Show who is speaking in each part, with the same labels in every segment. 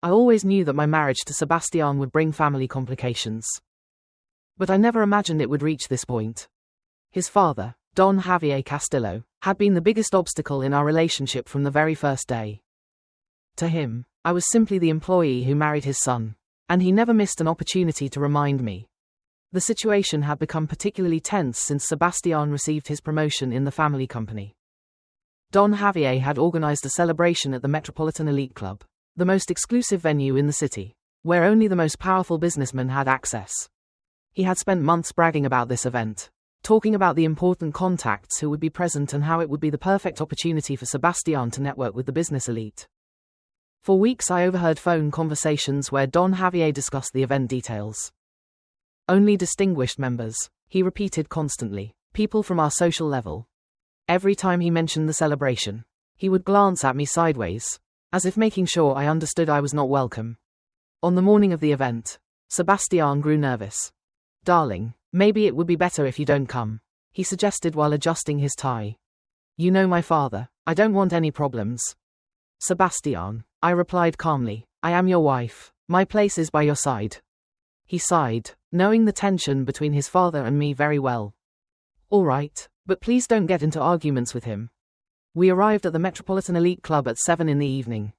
Speaker 1: I always knew that my marriage to Sebastian would bring family complications. But I never imagined it would reach this point. His father, Don Javier Castillo, had been the biggest obstacle in our relationship from the very first day. To him, I was simply the employee who married his son, and he never missed an opportunity to remind me. The situation had become particularly tense since Sebastian received his promotion in the family company. Don Javier had organized a celebration at the Metropolitan Elite Club, the most exclusive venue in the city, where only the most powerful businessmen had access. He had spent months bragging about this event, talking about the important contacts who would be present and how it would be the perfect opportunity for Sebastian to network with the business elite. For weeks I overheard phone conversations where Don Javier discussed the event details. Only distinguished members, he repeated constantly, people from our social level. Every time he mentioned the celebration, he would glance at me sideways, as if making sure I understood I was not welcome. On the morning of the event, Sebastian grew nervous. "Darling, maybe it would be better if you don't come," he suggested while adjusting his tie. "You know my father, I don't want any problems." "Sebastian," I replied calmly, "I am your wife, my place is by your side." He sighed, knowing the tension between his father and me very well. "All right, but please don't get into arguments with him." We arrived at the Metropolitan Elite Club at 7 in the evening.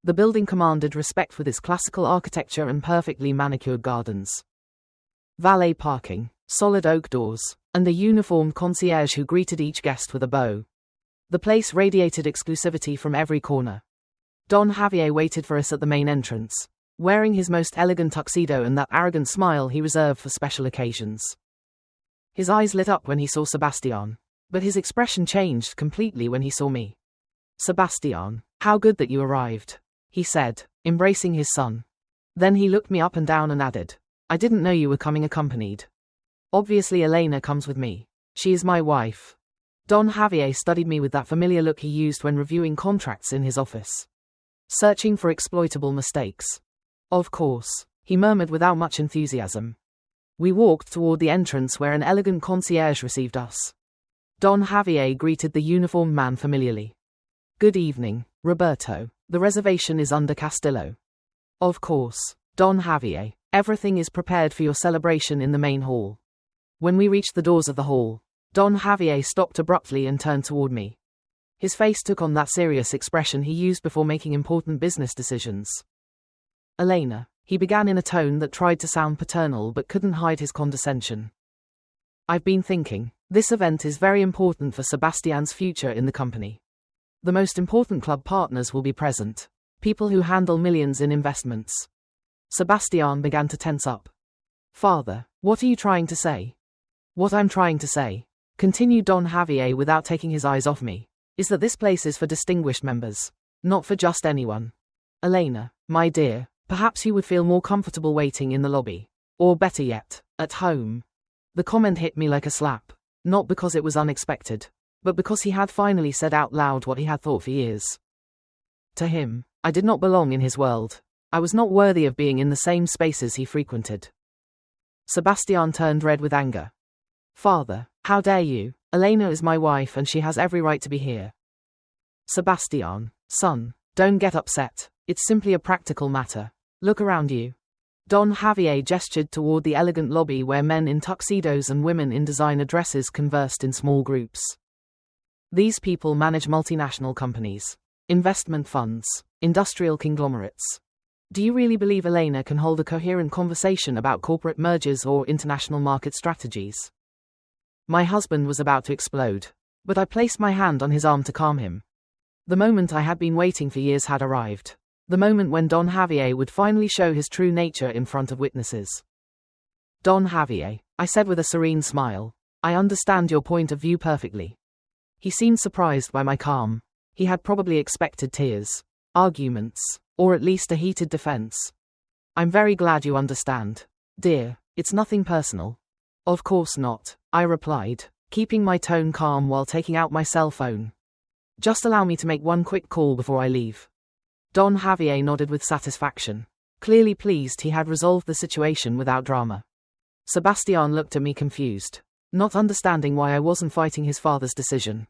Speaker 1: The building commanded respect with its classical architecture and perfectly manicured gardens. Valet parking, solid oak doors, and a uniformed concierge who greeted each guest with a bow. The place radiated exclusivity from every corner. Don Javier waited for us at the main entrance, wearing his most elegant tuxedo and that arrogant smile he reserved for special occasions. His eyes lit up when he saw Sebastian, but his expression changed completely when he saw me. "Sebastian, how good that you arrived," he said, embracing his son. Then he looked me up and down and added, "I didn't know you were coming accompanied. Obviously Elena comes with me. She is my wife." Don Javier studied me with that familiar look he used when reviewing contracts in his office. "Searching for exploitable mistakes." "Of course," he murmured without much enthusiasm. We walked toward the entrance where an elegant concierge received us. Don Javier greeted the uniformed man familiarly. "Good evening, Roberto. The reservation is under Castillo." "Of course, Don Javier. Everything is prepared for your celebration in the main hall." When we reached the doors of the hall, Don Javier stopped abruptly and turned toward me. His face took on that serious expression he used before making important business decisions. "Elena," he began in a tone that tried to sound paternal but couldn't hide his condescension. "I've been thinking, this event is very important for Sebastian's future in the company. The most important club partners will be present, people who handle millions in investments." Sebastian began to tense up. "Father, what are you trying to say?" "What I'm trying to say," continued Don Javier without taking his eyes off me, "is that this place is for distinguished members, not for just anyone. Elena, my dear, perhaps you would feel more comfortable waiting in the lobby, or better yet, at home." The comment hit me like a slap, not because it was unexpected, but because he had finally said out loud what he had thought for years. To him, I did not belong in his world. I was not worthy of being in the same spaces he frequented. Sebastian turned red with anger. "Father, how dare you? Elena is my wife and she has every right to be here." "Sebastian, son, don't get upset. It's simply a practical matter. Look around you." Don Javier gestured toward the elegant lobby where men in tuxedos and women in designer dresses conversed in small groups. "These people manage multinational companies, investment funds, industrial conglomerates. Do you really believe Elena can hold a coherent conversation about corporate mergers or international market strategies?" My husband was about to explode, but I placed my hand on his arm to calm him. The moment I had been waiting for years had arrived. The moment when Don Javier would finally show his true nature in front of witnesses. "Don Javier," I said with a serene smile, "I understand your point of view perfectly." He seemed surprised by my calm. He had probably expected tears, arguments, or at least a heated defense. "I'm very glad you understand. Dear, it's nothing personal." "Of course not," I replied, keeping my tone calm while taking out my cell phone. "Just allow me to make one quick call before I leave." Don Javier nodded with satisfaction, clearly pleased he had resolved the situation without drama. Sebastian looked at me confused, not understanding why I wasn't fighting his father's decision.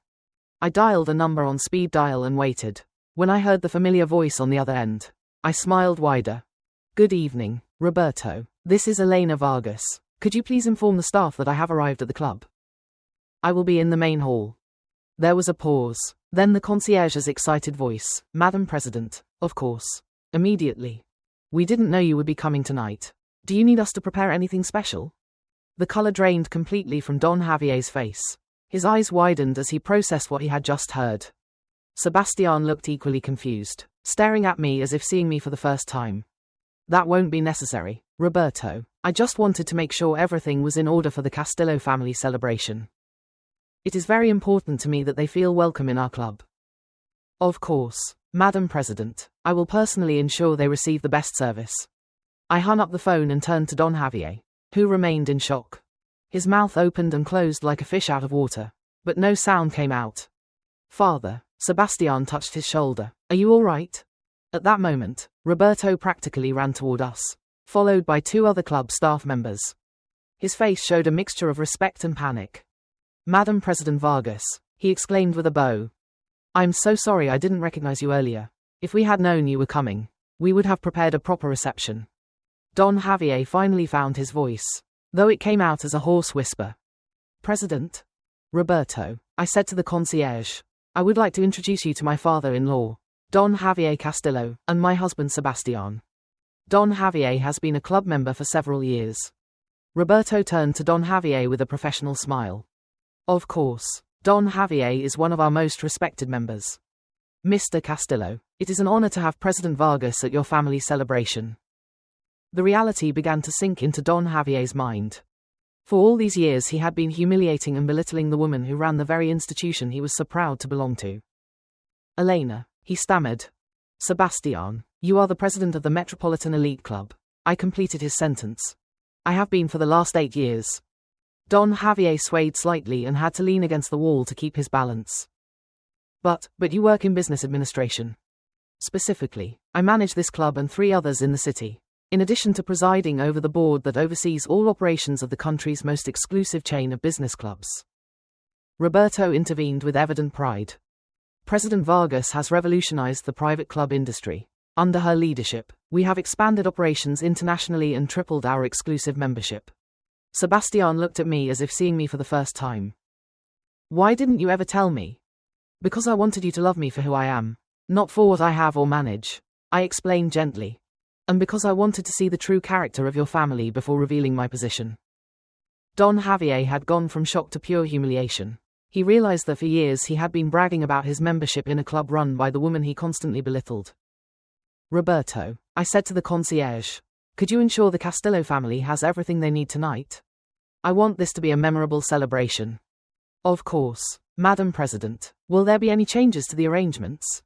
Speaker 1: I dialed a number on speed dial and waited. When I heard the familiar voice on the other end, I smiled wider. Good evening, Roberto. This is Elena Vargas. Could you please inform the staff that I have arrived at the club? I will be in the main hall. There was a pause. Then the concierge's excited voice. Madam President, of course. Immediately. We didn't know you would be coming tonight. Do you need us to prepare anything special? The color drained completely from Don Javier's face. His eyes widened as he processed what he had just heard. Sebastian looked equally confused, staring at me as if seeing me for the first time. That won't be necessary, Roberto. I just wanted to make sure everything was in order for the Castillo family celebration. It is very important to me that they feel welcome in our club. Of course, Madam President. I will personally ensure they receive the best service. I hung up the phone and turned to Don Javier, who remained in shock. His mouth opened and closed like a fish out of water, but no sound came out. Father, Sebastian touched his shoulder. Are you all right? At that moment, Roberto practically ran toward us, followed by 2 other club staff members. His face showed a mixture of respect and panic. Madam President Vargas, he exclaimed with a bow. I'm so sorry I didn't recognize you earlier. If we had known you were coming, we would have prepared a proper reception. Don Javier finally found his voice, though it came out as a hoarse whisper. President? Roberto, I said to the concierge. I would like to introduce you to my father-in-law, Don Javier Castillo, and my husband Sebastian. Don Javier has been a club member for several years. Roberto turned to Don Javier with a professional smile. Of course, Don Javier is one of our most respected members. Mr. Castillo, it is an honor to have President Vargas at your family celebration. The reality began to sink into Don Javier's mind. For all these years he had been humiliating and belittling the woman who ran the very institution he was so proud to belong to. Elena, he stammered. Sebastian, you are the president of the Metropolitan Elite Club. I completed his sentence. I have been for the last 8 years. Don Javier swayed slightly and had to lean against the wall to keep his balance. But you work in business administration. Specifically, I manage this club and 3 others in the city, in addition to presiding over the board that oversees all operations of the country's most exclusive chain of business clubs. Roberto intervened with evident pride. President Vargas has revolutionized the private club industry. Under her leadership, we have expanded operations internationally and tripled our exclusive membership. Sebastian looked at me as if seeing me for the first time. Why didn't you ever tell me? Because I wanted you to love me for who I am, not for what I have or manage, I explained gently. And because I wanted to see the true character of your family before revealing my position. Don Javier had gone from shock to pure humiliation. He realized that for years he had been bragging about his membership in a club run by the woman he constantly belittled. Roberto, I said to the concierge, could you ensure the Castillo family has everything they need tonight? I want this to be a memorable celebration. Of course, Madam President. Will there be any changes to the arrangements?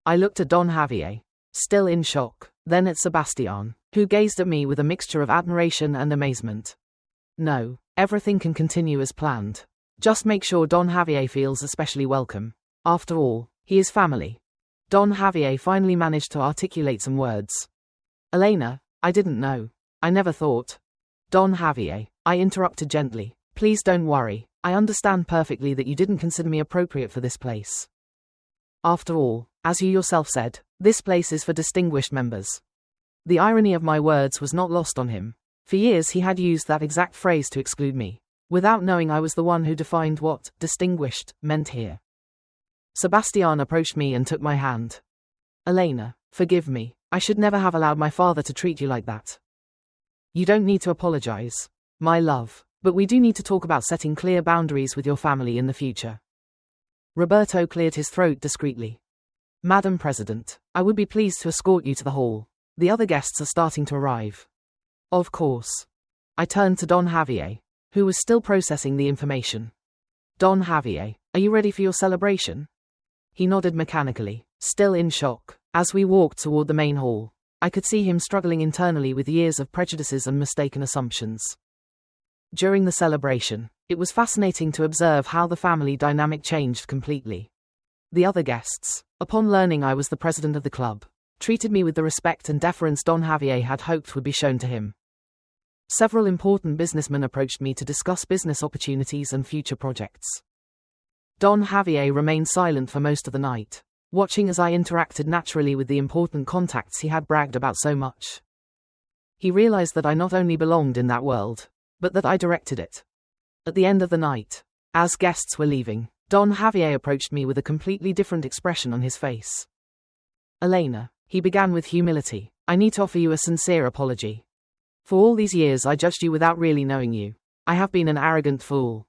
Speaker 1: I looked at Don Javier, still in shock, then at Sebastian, who gazed at me with a mixture of admiration and amazement. No, everything can continue as planned. Just make sure Don Javier feels especially welcome. After all, he is family. Don Javier finally managed to articulate some words. Elena, I didn't know. I never thought. Don Javier, I interrupted gently. Please don't worry. I understand perfectly that you didn't consider me appropriate for this place. After all, as you yourself said, this place is for distinguished members. The irony of my words was not lost on him. For years he had used that exact phrase to exclude me, without knowing I was the one who defined what distinguished meant here. Sebastian approached me and took my hand. Elena, forgive me. I should never have allowed my father to treat you like that. You don't need to apologize, my love, but we do need to talk about setting clear boundaries with your family in the future. Roberto cleared his throat discreetly. Madam President, I would be pleased to escort you to the hall. The other guests are starting to arrive. Of course. I turned to Don Javier, who was still processing the information. Don Javier, are you ready for your celebration? He nodded mechanically, still in shock. As we walked toward the main hall, I could see him struggling internally with years of prejudices and mistaken assumptions. During the celebration, it was fascinating to observe how the family dynamic changed completely. The other guests, upon learning I was the president of the club, treated me with the respect and deference Don Javier had hoped would be shown to him. Several important businessmen approached me to discuss business opportunities and future projects. Don Javier remained silent for most of the night. watching as I interacted naturally with the important contacts he had bragged about so much. He realized that I not only belonged in that world, but that I directed it. At the end of the night, as guests were leaving, Don Javier approached me with a completely different expression on his face. Elena, he began with humility, I need to offer you a sincere apology. For all these years I judged you without really knowing you. I have been an arrogant fool.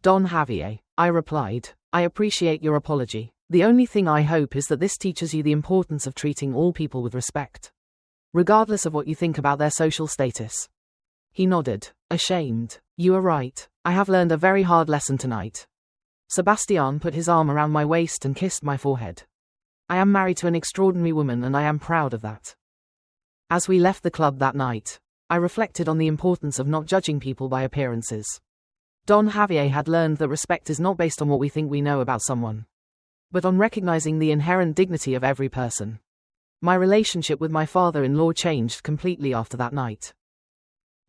Speaker 1: Don Javier, I replied, I appreciate your apology. The only thing I hope is that this teaches you the importance of treating all people with respect, regardless of what you think about their social status. He nodded, ashamed. You are right. I have learned a very hard lesson tonight. Sebastian put his arm around my waist and kissed my forehead. I am married to an extraordinary woman and I am proud of that. As we left the club that night, I reflected on the importance of not judging people by appearances. Don Javier had learned that respect is not based on what we think we know about someone, but on recognizing the inherent dignity of every person. My relationship with my father-in-law changed completely after that night.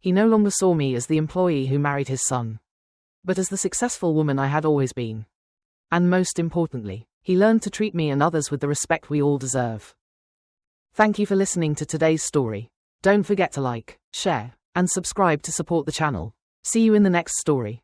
Speaker 1: He no longer saw me as the employee who married his son, but as the successful woman I had always been. And most importantly, he learned to treat me and others with the respect we all deserve. Thank you for listening to today's story. Don't forget to like, share, and subscribe to support the channel. See you in the next story.